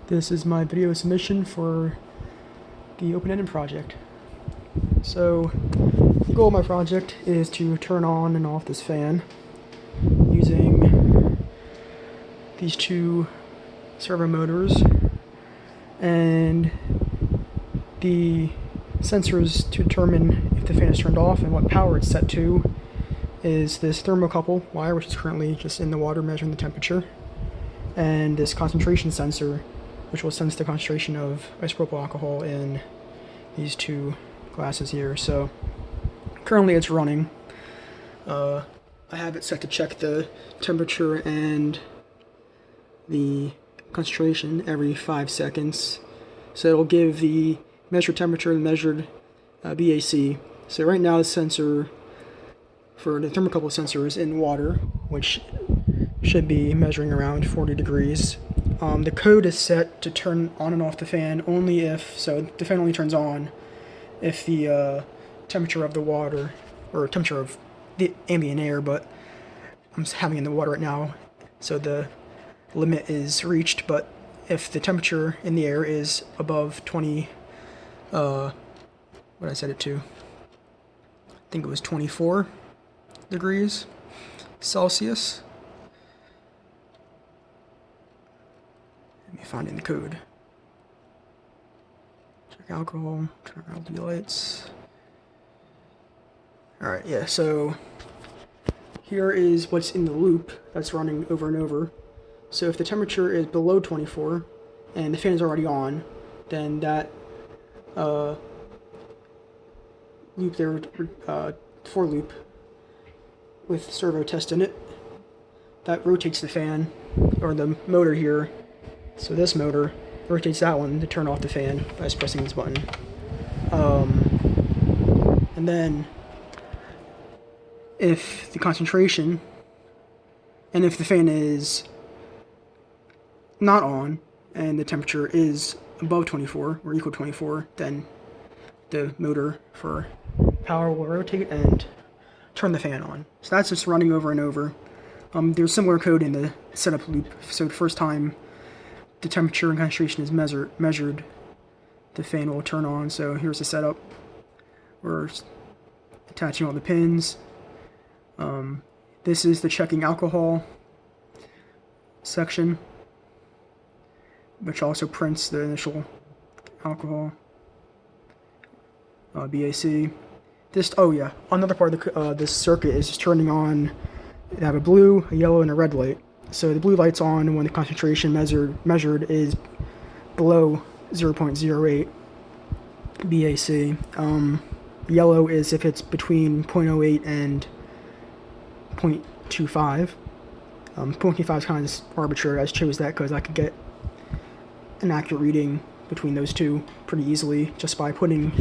This is my video submission for the open-ended project. So the goal of my project is to turn on and off this fan using these two servo motors and the sensors to determine if the fan is turned off and what power it's set to is this thermocouple wire, which is currently just in the water measuring the temperature, and this concentration sensor, which will sense the concentration of isopropyl alcohol in these two glasses here. So currently it's running. I have it set to check the temperature and the concentration every 5 seconds. So it'll give the measured temperature and measured BAC. So right now the sensor for the thermocouple sensor is in water, which should be measuring around 40 degrees. The code is set to turn on and off the fan only if, so the fan only turns on if the temperature of the water, or temperature of the ambient air, but I'm having in the water right now, so the limit is reached. But if the temperature in the air is above 20, what I set it to, I think it was 24 degrees Celsius. Let me find in the code. Check alcohol, turn on LED lights. Alright, yeah, so here is what's in the loop that's running over and over. So if the temperature is below 24 and the fan is already on, then that loop there, for loop with servo test in it, that rotates the fan, or the motor here. So this motor rotates that one to turn off the fan by just pressing this button. And then if the concentration, and if the fan is not on and the temperature is above 24 or equal to 24, then the motor for power will rotate and turn the fan on. So that's just running over and over. There's similar code in the setup loop. So the first time the temperature and concentration is measured, the fan will turn on. So here's the setup. We're attaching all the pins. This is the checking alcohol section, which also prints the initial alcohol BAC. This, oh yeah, another part of this circuit is just turning on. They have a blue, a yellow, and a red light. So the blue light's on when the concentration measured is below 0.08 BAC. Yellow is if it's between 0.08 and 0.25. 0.25 is kind of just arbitrary. I just chose that because I could get an accurate reading between those two pretty easily just by putting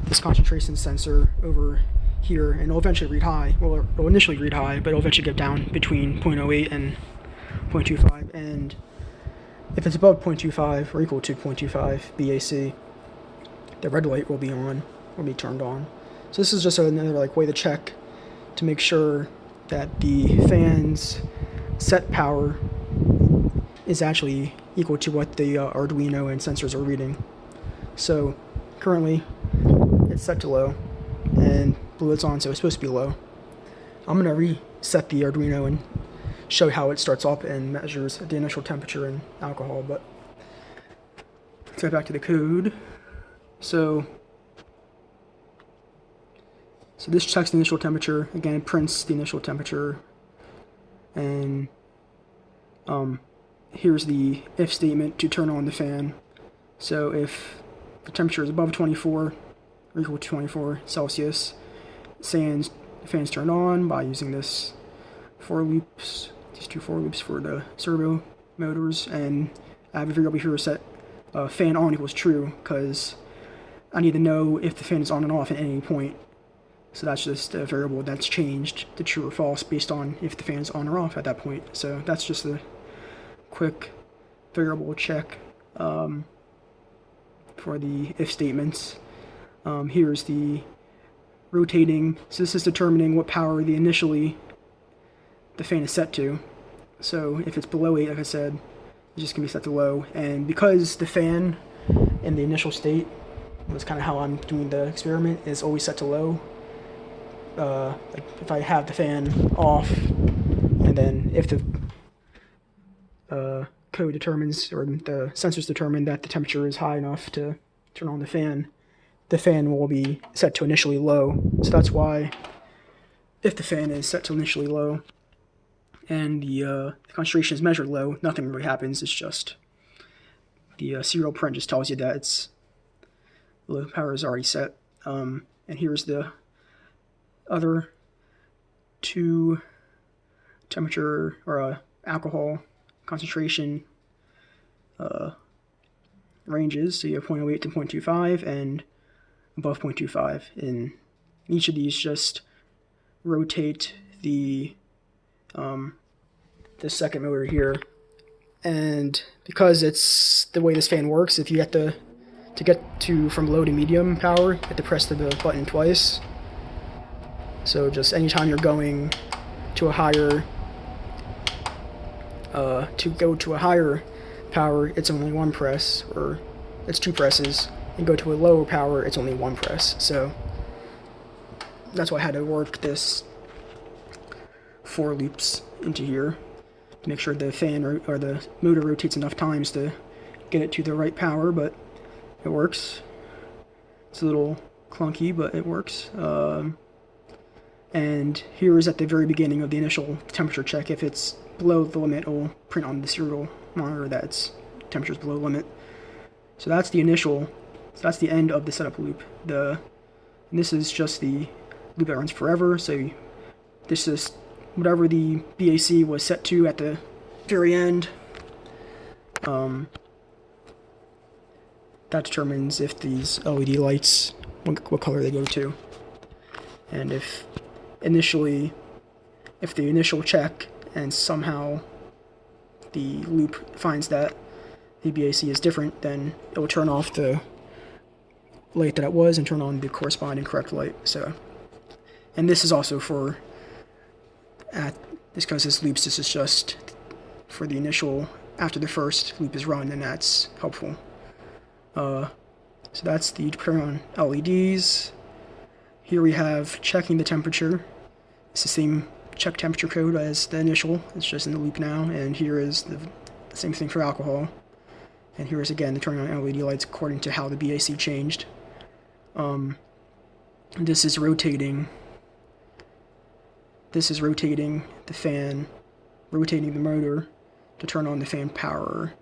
this concentration sensor over here, and it'll eventually read high. Well, it'll initially read high, but it'll eventually get down between 0.08 and 0.25, and if it's above 0.25 or equal to 0.25 BAC, the red light will be on, will be turned on. So this is just another way to check to make sure that the fan's set power is actually equal to what the Arduino and sensors are reading. So currently it's set to low, and blue it's on, so it's supposed to be low. I'm going to reset the Arduino and show how it starts up and measures the initial temperature and alcohol. But let's go back to the code. So this checks the initial temperature. Again, it prints the initial temperature, and here's the if statement to turn on the fan. So if the temperature is above 24 or equal to 24 Celsius, the fan's turned on by using this for loops, these two for loops for the servo motors, and I have a variable here set fan on equals true because I need to know if the fan is on and off at any point. So that's just a variable that's changed to true or false based on if the fan is on or off at that point. So that's just a quick variable check for the if statements. Here's the rotating. So this is determining what power the fan is set to. So if it's below 8, like I said, it's just going to be set to low. And because the fan in the initial state was kind of how I'm doing the experiment, is always set to low. Like if I have the fan off, and then if the code determines, or the sensors determine that the temperature is high enough to turn on the fan will be set to initially low. So that's why if the fan is set to initially low and the concentration is measured low, nothing really happens. It's just the serial print just tells you that the power is already set. And here's the other two temperature or alcohol concentration ranges. So you have 0.08 to 0.25 and above 0.25. And each of these just rotate the second motor here. And because it's the way this fan works, if you have to get to from low to medium power, you have to press the button twice. So just anytime you're going to a higher power, it's only one press, or it's two presses. And go to a lower power, it's only one press. So that's why I had to work this 4 loops into here to make sure the fan or the motor rotates enough times to get it to the right power, but it works. It's a little clunky, but it works. And here is at the very beginning of the initial temperature check. If it's below the limit, it will print on the serial monitor that its temperature is below limit. So that's the initial. So that's the end of the setup loop. And this is just the loop that runs forever. So this is whatever the BAC was set to at the very end. That determines if these LED lights, what color they go to. And if the initial check and somehow the loop finds that the BAC is different, then it will turn off the light that it was and turn on the corresponding correct light. So, and this is also for because this loops, this is just for the initial after the first loop is run, and that's helpful. So that's the turn on LEDs. Here we have checking the temperature. It's the same check temperature code as the initial. It's just in the loop now. And here is the same thing for alcohol. And here is again the turning on LED lights according to how the BAC changed. This is rotating. This is rotating the fan, rotating the motor to turn on the fan power,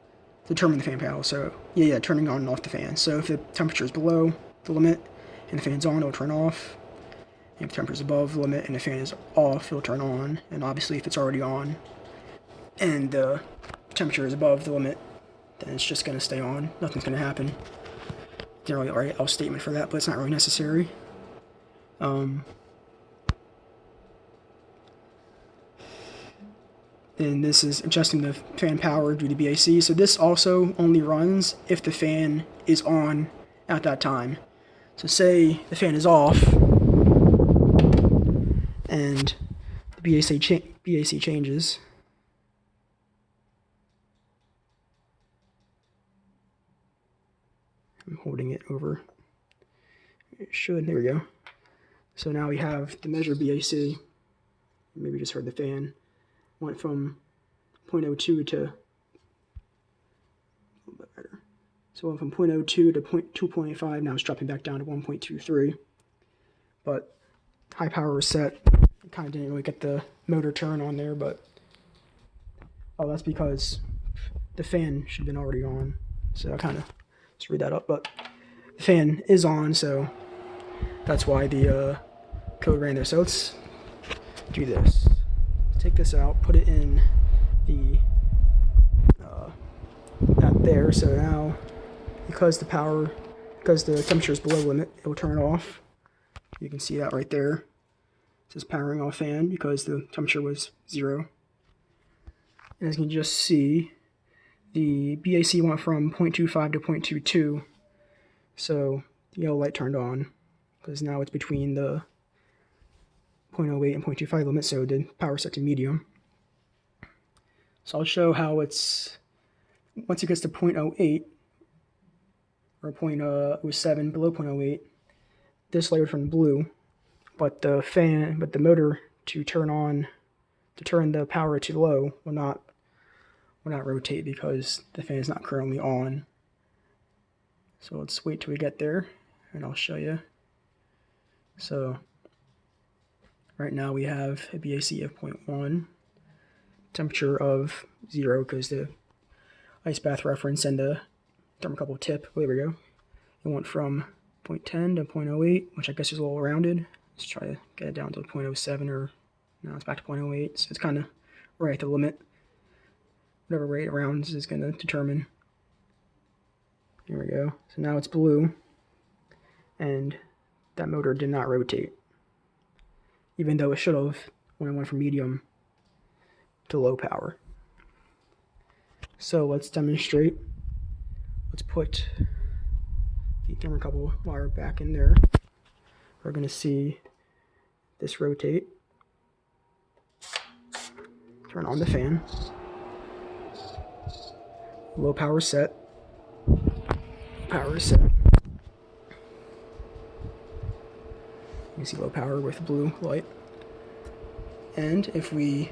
determine the fan power. So yeah, turning on and off the fan. So if the temperature is below the limit and the fan's on, it'll turn off. And if the temperature is above the limit and the fan is off, it'll turn on. And obviously if it's already on and the temperature is above the limit, then it's just going to stay on. Nothing's going to happen. Generally, write a statement for that, but it's not really necessary. And this is adjusting the fan power due to BAC. So this also only runs if the fan is on at that time. So say the fan is off and the BAC changes. I'm holding it over. It should. There we go. So now we have the measured BAC. Maybe just heard the fan. Went from 0.02 to, so went from 0.02 to 2.5. Now it's dropping back down to 1.23. But high power was set. I kind of didn't really get the motor turn on there, but that's because the fan should have been already on. So I kind of screwed that up, but the fan is on, so that's why the code ran there. So let's do this. Take this out, put it in the out there. So now, because the temperature is below limit, it will turn off. You can see that right there. It says powering off fan because the temperature was 0. And as you can just see, the BAC went from 0.25 to 0.22. So the yellow light turned on because now it's between the 0.08 and 0.25 limit, so the power set to medium. So I'll show how it's once it gets to 0.08 or 0.07, below 0.08, this light will turn blue, but the motor to turn the power to low will not rotate because the fan is not currently on. So let's wait till we get there and I'll show you. So right now we have a BAC of 0.1, temperature of 0 because the ice bath reference and the thermocouple tip, there we go. It went from 0.10 to 0.08, which I guess is a little rounded. Let's try to get it down to 0.07, or now it's back to 0.08, so it's kind of right at the limit. Whatever rate it rounds is going to determine. Here we go. So now it's blue, and that motor did not rotate, even though it should have when it went from medium to low power. So let's demonstrate. Let's put the thermocouple wire back in there. We're going to see this rotate. Turn on the fan. Low power set. Power is set. You can see low power with blue light. And if we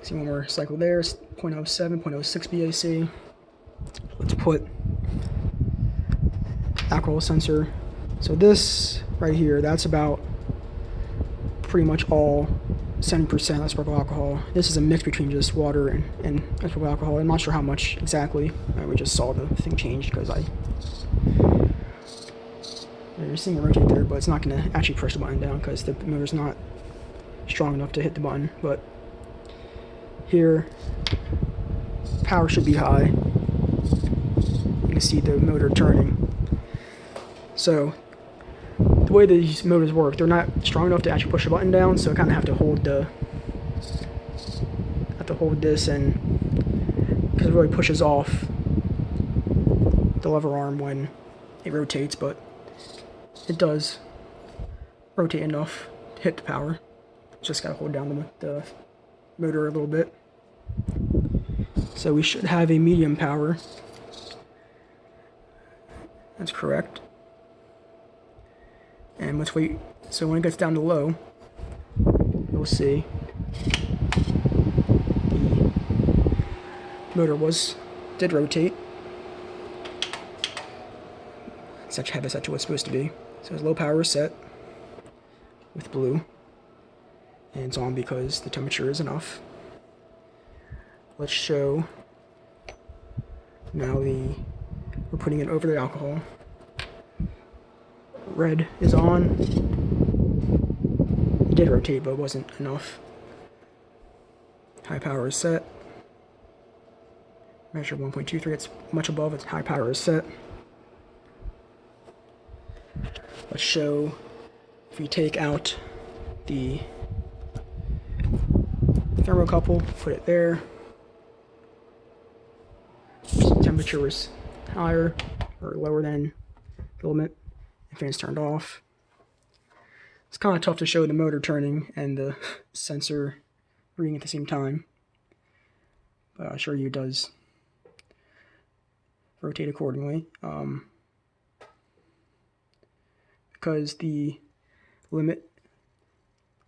see one more cycle there, it's 0.07, 0.06 BAC. Let's put alcohol sensor. So this right here, that's about pretty much all 70% isopropyl alcohol. This is a mix between just water and isopropyl alcohol. I'm not sure how much exactly. We just saw the thing change because you're seeing it rotate there, but it's not going to actually push the button down because the motor's not strong enough to hit the button. But here, power should be high. You can see the motor turning. So the way these motors work, they're not strong enough to actually push the button down, so I kind of have to hold this, and because it really pushes off the lever arm when it rotates, but it does rotate enough to hit the power. Just gotta hold down the motor a little bit. So we should have a medium power. That's correct. And let's wait. So when it gets down to low, you'll see the motor did rotate. Let's actually have this set to what it's supposed to be. So it's low power set with blue, and it's on because the temperature is enough. Let's show now we're putting it over the alcohol. Red is on. It did rotate, but it wasn't enough. High power is set. Measure 1.23. It's much above its high power is set. Let's show if we take out the thermocouple, put it there. Temperature is higher or lower than the limit. The fan's turned off. It's kind of tough to show the motor turning and the sensor reading at the same time, but I'll show you it does rotate accordingly. Because the limit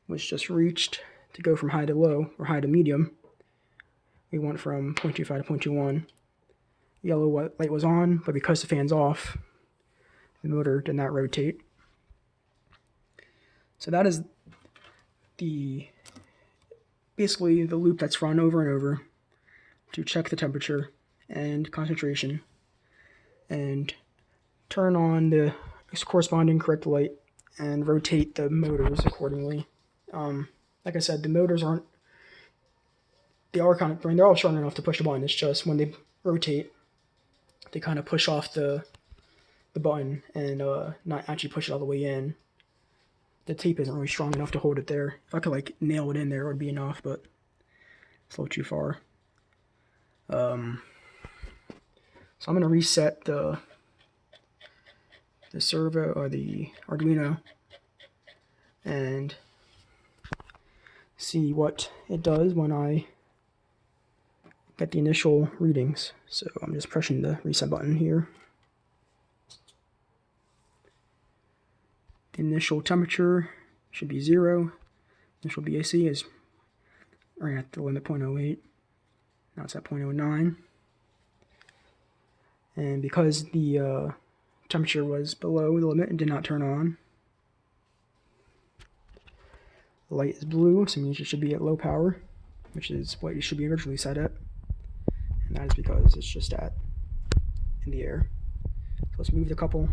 was just reached to go from high to low or high to medium, we went from 0.25 to 0.21. Yellow light was on, but because the fan's off, the motor did not rotate. So that is basically the loop that's run over and over to check the temperature and concentration and turn on the corresponding correct light and rotate the motors accordingly. Like I said, the motors they're all strong enough to push the button. It's just when they rotate, they kind of push off the button and not actually push it all the way in. The tape isn't really strong enough to hold it there. If I could nail it in there, it would be enough, but it's a little too far. So I'm going to reset the servo or the Arduino and see what it does when I get the initial readings. So I'm just pressing the reset button here. The initial temperature should be 0. Initial BAC is right at the limit 0.08. Now it's at 0.09. And because the temperature was below the limit and did not turn on, the light is blue, so it means it should be at low power, which is what it should be originally set at. And that is because it's just in the air. So let's move the couple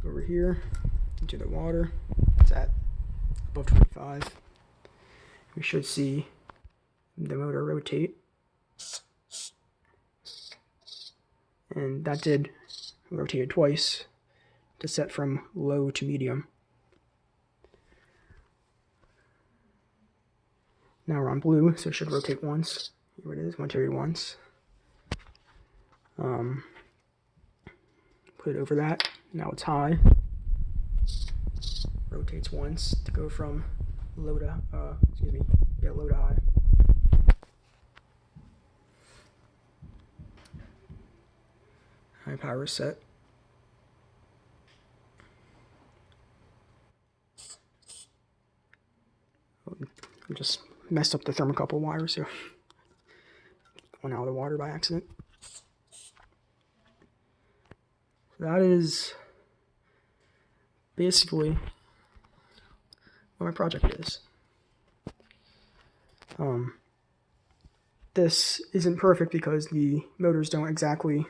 over here into the water. It's at above 25. We should see the motor rotate. And that did rotate it twice to set from low to medium. Now we're on blue, so it should rotate once. Here it is, rotated once. Put it over that. Now it's high. Rotates once to go from low to low to high. High power set. I just messed up the thermocouple wire, so went out of the water by accident. So that is basically what my project is. This isn't perfect because the motors don't exactly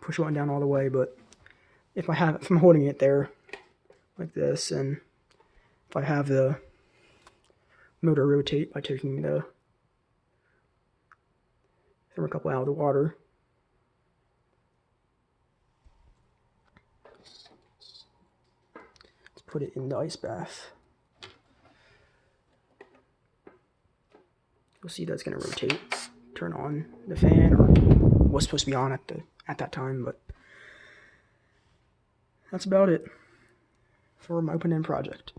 push the button down all the way, but if I'm holding it there like this, and if I have the motor rotate by taking the thermocouple out of the water, let's put it in the ice bath. You'll see that's going to rotate, turn on the fan, or it was supposed to be on at that time, but that's about it for my open-end project.